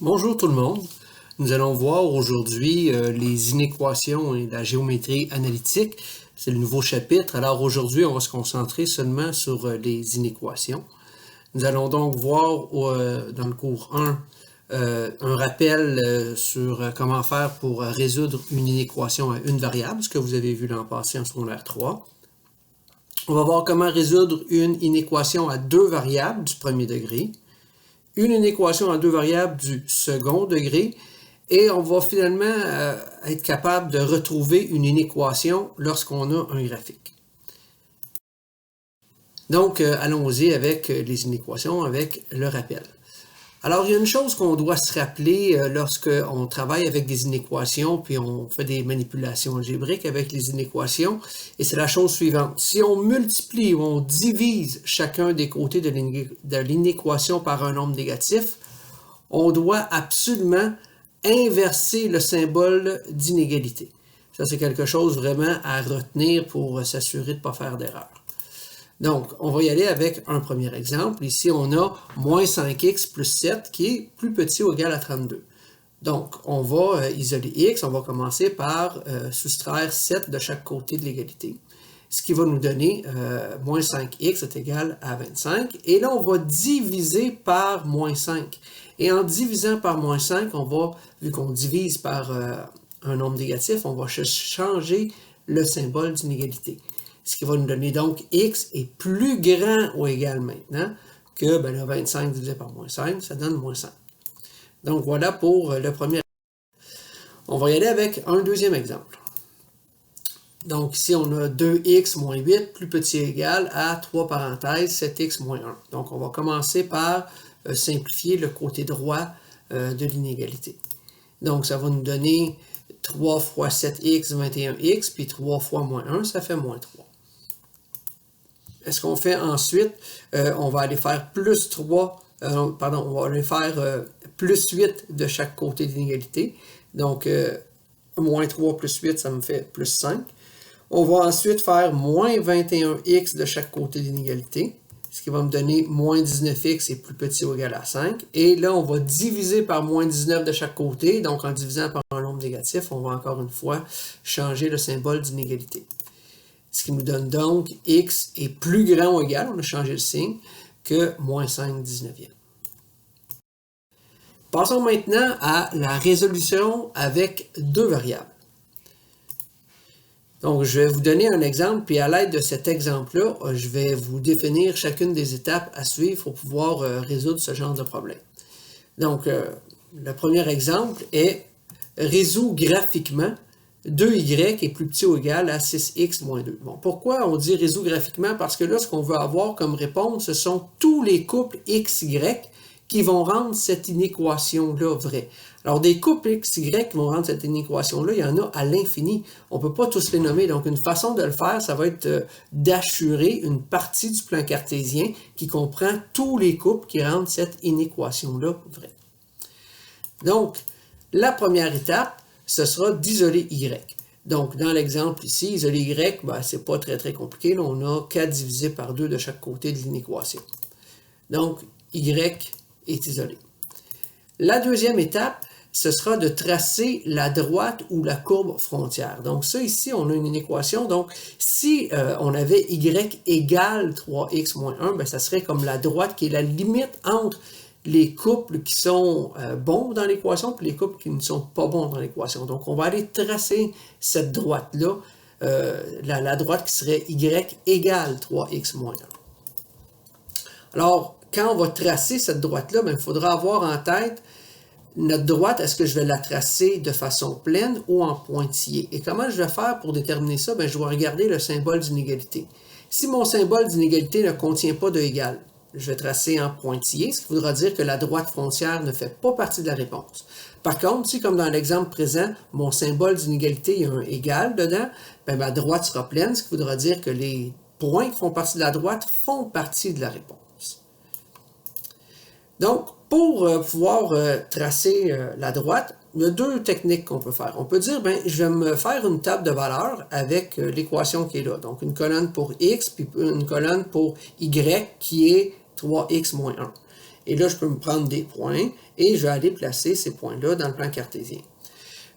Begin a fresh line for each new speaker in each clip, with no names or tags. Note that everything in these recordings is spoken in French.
Bonjour tout le monde. Nous allons voir aujourd'hui les inéquations et la géométrie analytique. C'est le nouveau chapitre. Alors aujourd'hui, on va se concentrer seulement sur les inéquations. Nous allons donc voir dans le cours 1 un rappel sur comment faire pour résoudre une inéquation à une variable, ce que vous avez vu l'an passé en secondaire 3. On va voir comment résoudre une inéquation à deux variables du premier degré, une inéquation à deux variables du second degré, et on va finalement être capable de retrouver une inéquation lorsqu'on a un graphique. Donc, allons-y avec les inéquations, avec le rappel. Alors, il y a une chose qu'on doit se rappeler lorsqu'on travaille avec des inéquations, puis on fait des manipulations algébriques avec les inéquations, et c'est la chose suivante. Si on multiplie ou on divise chacun des côtés de l'inéquation par un nombre négatif, on doit absolument inverser le symbole d'inégalité. Ça, c'est quelque chose vraiment à retenir pour s'assurer de ne pas faire d'erreur. Donc, on va y aller avec un premier exemple. Ici, on a moins 5x plus 7 qui est plus petit ou égal à 32. Donc, on va isoler x. On va commencer par soustraire 7 de chaque côté de l'égalité. Ce qui va nous donner moins 5x est égal à 25. Et là, on va diviser par moins 5. Et en divisant par moins 5, on va, vu qu'on divise par un nombre négatif, on va changer le symbole d'inégalité. Ce qui va nous donner donc x est plus grand ou égal maintenant que le 25 divisé par moins 5, ça donne moins 5. Donc voilà pour le premier. On va y aller avec un deuxième exemple. Donc ici on a 2x moins 8 plus petit ou égal à 3 parenthèses 7x moins 1. Donc on va commencer par simplifier le côté droit de l'inégalité. Donc ça va nous donner 3 fois 7x, 21x, puis 3 fois moins 1, ça fait moins 3. Ce qu'on fait ensuite, on va aller faire plus 3, on va aller faire plus 8 de chaque côté de l'inégalité. Donc, moins 3 plus 8, ça me fait plus 5. On va ensuite faire moins 21x de chaque côté de l'inégalité, ce qui va me donner moins 19x est plus petit ou égal à 5. Et là, on va diviser par moins 19 de chaque côté. Donc, en divisant par un nombre négatif, on va encore une fois changer le symbole d'inégalité. Ce qui nous donne donc x est plus grand ou égal, on a changé le signe, que moins 5 19e. Passons maintenant à la résolution avec deux variables. Donc, je vais vous donner un exemple, puis à l'aide de cet exemple-là, je vais vous définir chacune des étapes à suivre pour pouvoir résoudre ce genre de problème. Donc, le premier exemple est résoudre graphiquement 2y est plus petit ou égal à 6x moins 2. Bon, pourquoi on dit résoudre graphiquement? Parce que là, ce qu'on veut avoir comme réponse, ce sont tous les couples xy qui vont rendre cette inéquation-là vraie. Alors, des couples xy qui vont rendre cette inéquation-là, il y en a à l'infini. On ne peut pas tous les nommer. Donc, une façon de le faire, ça va être d'assurer une partie du plan cartésien qui comprend tous les couples qui rendent cette inéquation-là vraie. Donc, la première étape, ce sera d'isoler y. Donc, dans l'exemple ici, isoler y, c'est pas très compliqué. Là, on a 4 divisé par 2 de chaque côté de l'inéquation. Donc, y est isolé. La deuxième étape, ce sera de tracer la droite ou la courbe frontière. Donc, ça ici, on a une inéquation. Donc, si on avait y égale 3x moins 1, ça serait comme la droite qui est la limite entre les couples qui sont bons dans l'équation et les couples qui ne sont pas bons dans l'équation. Donc, on va aller tracer cette droite-là, la droite qui serait y égale 3x moins 1. Alors, quand on va tracer cette droite-là, il faudra avoir en tête notre droite, est-ce que je vais la tracer de façon pleine ou en pointillé? Et comment je vais faire pour déterminer ça? Je vais regarder le symbole d'inégalité. Si mon symbole d'inégalité ne contient pas de égal, je vais tracer en pointillé, ce qui voudra dire que la droite frontière ne fait pas partie de la réponse. Par contre, si comme dans l'exemple présent, mon symbole d'inégalité, il y a un égal dedans, ma droite sera pleine, ce qui voudra dire que les points qui font partie de la droite font partie de la réponse. Donc, pour pouvoir tracer la droite, il y a deux techniques qu'on peut faire. On peut dire, je vais me faire une table de valeurs avec l'équation qui est là. Donc, une colonne pour x, puis une colonne pour y qui est 3x moins 1. Et là, je peux me prendre des points et je vais aller placer ces points-là dans le plan cartésien.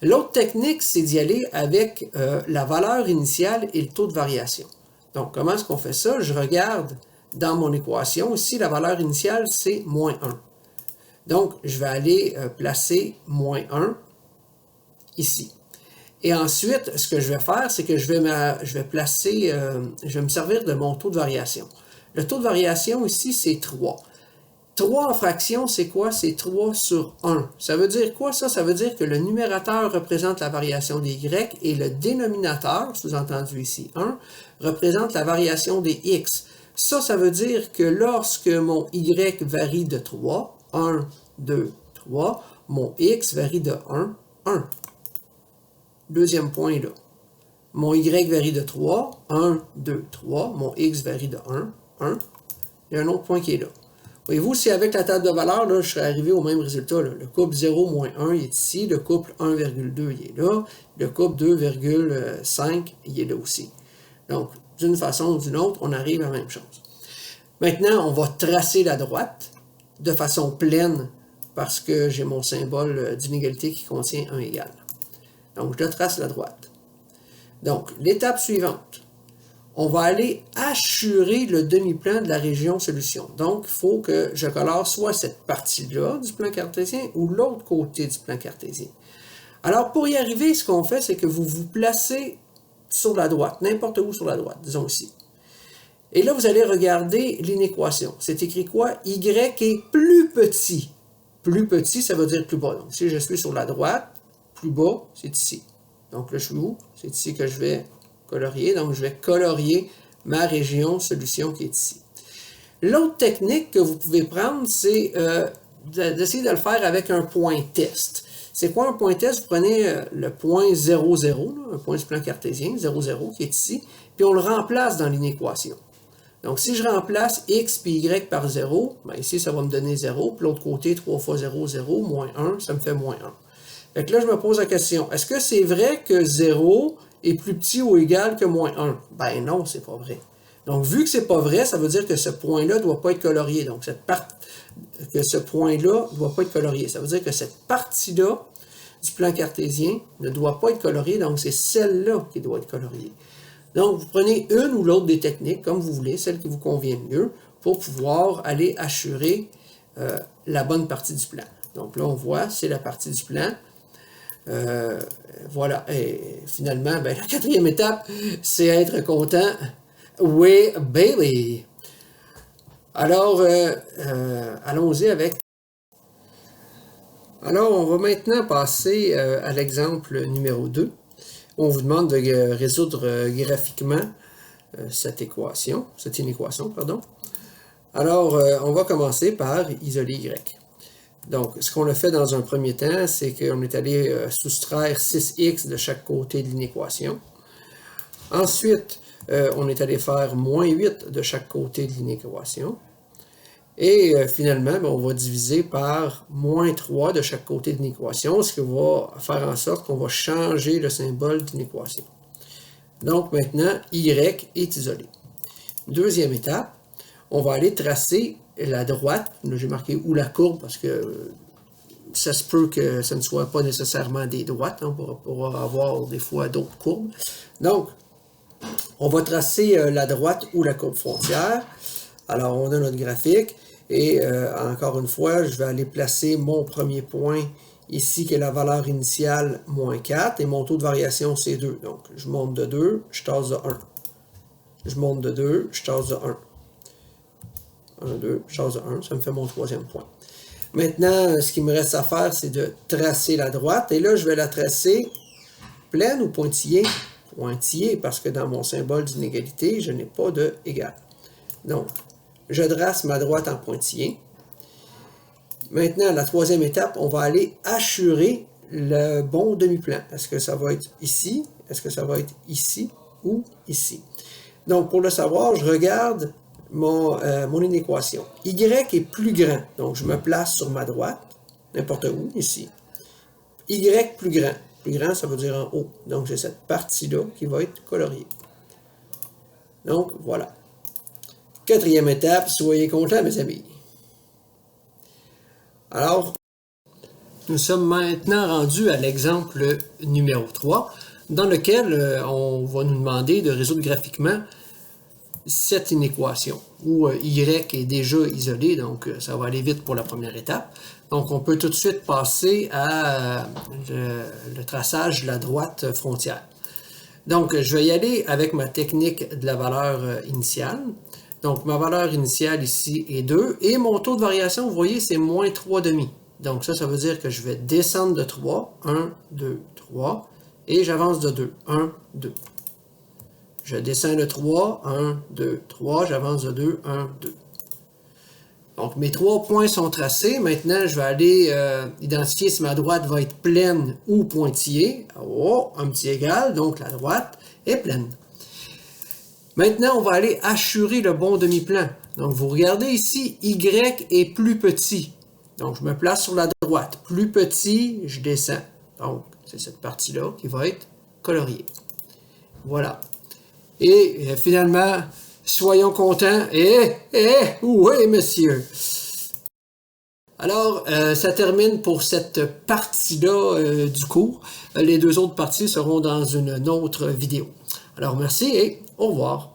L'autre technique, c'est d'y aller avec la valeur initiale et le taux de variation. Donc, comment est-ce qu'on fait ça? Je regarde dans mon équation. Ici, la valeur initiale, c'est moins 1. Donc, je vais aller placer moins 1 ici. Et ensuite, ce que je vais faire, c'est que je vais me servir de mon taux de variation. Le taux de variation ici, c'est 3. 3 en fraction, c'est quoi? C'est 3 sur 1. Ça veut dire quoi, ça? Ça veut dire que le numérateur représente la variation des y et le dénominateur, sous-entendu ici 1, représente la variation des x. Ça veut dire que lorsque mon y varie de 3, 1, 2, 3, mon x varie de 1, 1. Deuxième point là. Mon y varie de 3, 1, 2, 3. Mon x varie de 1, 1. Il y a un autre point qui est là. Voyez-vous, si avec la table de valeur, là, je serais arrivé au même résultat. Là. Le couple 0 moins 1, il est ici. Le couple 1,2, il est là. Le couple 2,5, il est là aussi. Donc, d'une façon ou d'une autre, on arrive à la même chose. Maintenant, on va tracer la droite de façon pleine parce que j'ai mon symbole d'inégalité qui contient 1 égal. Donc, je trace la droite. Donc, l'étape suivante. On va aller assurer le demi-plan de la région solution. Donc, il faut que je colore soit cette partie-là du plan cartésien ou l'autre côté du plan cartésien. Alors, pour y arriver, ce qu'on fait, c'est que vous vous placez sur la droite, n'importe où sur la droite, disons ici. Et là, vous allez regarder l'inéquation. C'est écrit quoi? Y est plus petit. Plus petit, ça veut dire plus bas. Donc, si je suis sur la droite, plus bas, c'est ici. Donc, là, je suis où? C'est ici que je vais colorier. Donc, je vais colorier ma région solution qui est ici. L'autre technique que vous pouvez prendre, c'est d'essayer de le faire avec un point test. C'est quoi un point test? Vous prenez le point 0, 0, un point du plan cartésien, 0, 0, qui est ici, puis on le remplace dans l'inéquation. Donc, si je remplace x puis y par 0, bien ici, ça va me donner 0. Puis l'autre côté, 3 fois 0, 0, moins 1, ça me fait moins 1. Fait que là, je me pose la question, est-ce que c'est vrai que 0 est plus petit ou égal que moins 1? Ben non, c'est pas vrai. Donc, vu que c'est pas vrai, ça veut dire que ce point-là ne doit pas être colorié. Donc, ce point-là ne doit pas être colorié. Ça veut dire que cette partie-là du plan cartésien ne doit pas être coloriée. Donc, c'est celle-là qui doit être coloriée. Donc, vous prenez une ou l'autre des techniques, comme vous voulez, celle qui vous convient mieux, pour pouvoir aller assurer la bonne partie du plan. Donc là, on voit, c'est la partie du plan. Voilà. Et finalement, ben, la quatrième étape, c'est être content. Oui, baby! Alors, allons-y avec. Alors, on va maintenant passer à l'exemple numéro 2. On vous demande de résoudre graphiquement cette inéquation, pardon. Alors, on va commencer par isoler y. Donc, ce qu'on a fait dans un premier temps, c'est qu'on est allé soustraire 6x de chaque côté de l'inéquation. Ensuite, on est allé faire moins 8 de chaque côté de l'inéquation. Et finalement, on va diviser par moins 3 de chaque côté d'une équation, ce qui va faire en sorte qu'on va changer le symbole d'une équation. Donc maintenant, y est isolé. Deuxième étape, on va aller tracer la droite. Là, j'ai marqué ou la courbe parce que ça se peut que ce ne soit pas nécessairement des droites. On pourra avoir des fois d'autres courbes. Donc, on va tracer la droite ou la courbe frontière. Alors, on a notre graphique et encore une fois, je vais aller placer mon premier point ici qui est la valeur initiale moins 4 et mon taux de variation c'est 2. Donc, je monte de 2, je tasse de 1. Je monte de 2, je tasse de 1. 1, 2, je tasse de 1, ça me fait mon troisième point. Maintenant, ce qu'il me reste à faire, c'est de tracer la droite. Et là, je vais la tracer pleine ou pointillée? Pointillée, parce que dans mon symbole d'inégalité, je n'ai pas de égal. Donc, je trace ma droite en pointillé. Maintenant, la troisième étape, on va aller assurer le bon demi-plan. Est-ce que ça va être ici? Est-ce que ça va être ici ou ici? Donc, pour le savoir, je regarde mon inéquation. Y est plus grand, donc je me place sur ma droite, n'importe où, ici. Y plus grand. Plus grand, ça veut dire en haut. Donc, j'ai cette partie-là qui va être coloriée. Donc, voilà. Quatrième étape, soyez contents, mes amis. Alors, nous sommes maintenant rendus à l'exemple numéro 3, dans lequel on va nous demander de résoudre graphiquement cette inéquation, où y est déjà isolé, donc ça va aller vite pour la première étape. Donc on peut tout de suite passer à le traçage de la droite frontière. Donc je vais y aller avec ma technique de la valeur initiale. Donc ma valeur initiale ici est 2, et mon taux de variation, vous voyez, c'est moins 3,5. Donc ça veut dire que je vais descendre de 3, 1, 2, 3, et j'avance de 2, 1, 2. Je descends de 3, 1, 2, 3, j'avance de 2, 1, 2. Donc mes 3 points sont tracés. Maintenant, je vais aller identifier si ma droite va être pleine ou pointillée. Oh, un petit égal, donc la droite est pleine. Maintenant, on va aller assurer le bon demi-plan. Donc vous regardez ici, Y est plus petit. Donc je me place sur la droite. Plus petit, je descends. Donc c'est cette partie-là qui va être coloriée. Voilà. Et finalement, soyons contents. Oui, monsieur. Alors, ça termine pour cette partie-là du cours. Les 2 autres parties seront dans une autre vidéo. Alors, merci et au revoir.